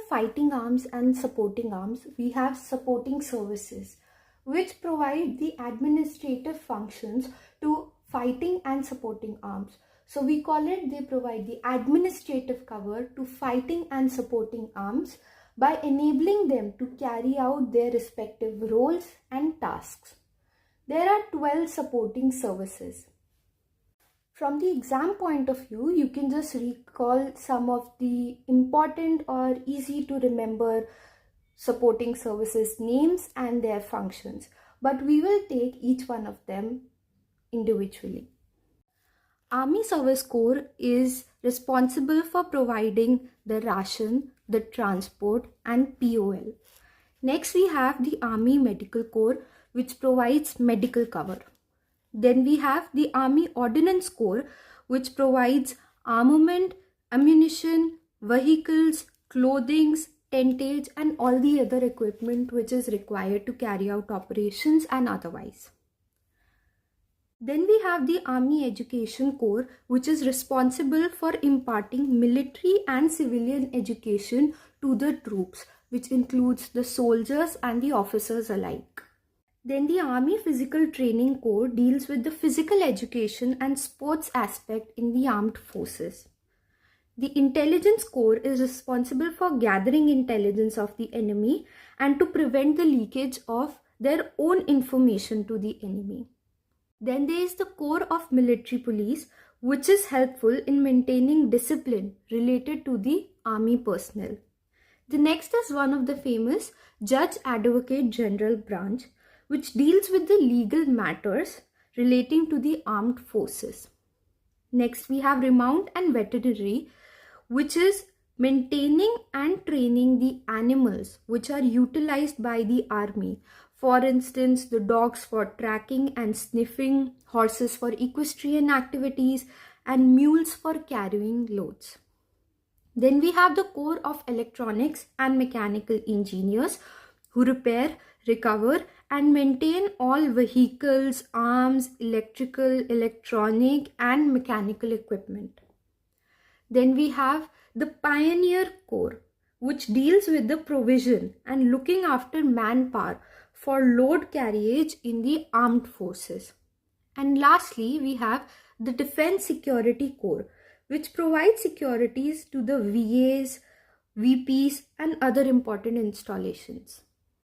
fighting arms and supporting arms, we have supporting services, which provide the administrative functions to fighting and supporting arms. So we call it, they provide the administrative cover to fighting and supporting arms by enabling them to carry out their respective roles and tasks. There are 12 supporting services. From the exam point of view, you can just recall some of the important or easy to remember supporting services names and their functions, but we will take each one of them individually. Army Service Corps is responsible for providing the ration, the transport and POL. Next we have the Army Medical Corps, which provides medical cover. Then we have the Army Ordnance Corps, which provides armament, ammunition, vehicles, clothing, tentage and all the other equipment which is required to carry out operations and otherwise. Then we have the Army Education Corps, which is responsible for imparting military and civilian education to the troops, which includes the soldiers and the officers alike. Then the Army Physical Training Corps deals with the physical education and sports aspect in the armed forces. The Intelligence Corps is responsible for gathering intelligence of the enemy and to prevent the leakage of their own information to the enemy. Then there is the Corps of Military Police, which is helpful in maintaining discipline related to the army personnel. The next is one of the famous Judge Advocate General branch, which deals with the legal matters relating to the armed forces. Next we have Remount and Veterinary, which is maintaining and training the animals which are utilized by the army. For instance, the dogs for tracking and sniffing, horses for equestrian activities, and mules for carrying loads. Then we have the Corps of Electronics and Mechanical Engineers, who repair, recover and maintain all vehicles, arms, electrical, electronic and mechanical equipment. Then we have the Pioneer Corps, which deals with the provision and looking after manpower for load carriage in the armed forces. And lastly, we have the Defense Security Corps, which provides securities to the VAs, VPs and other important installations.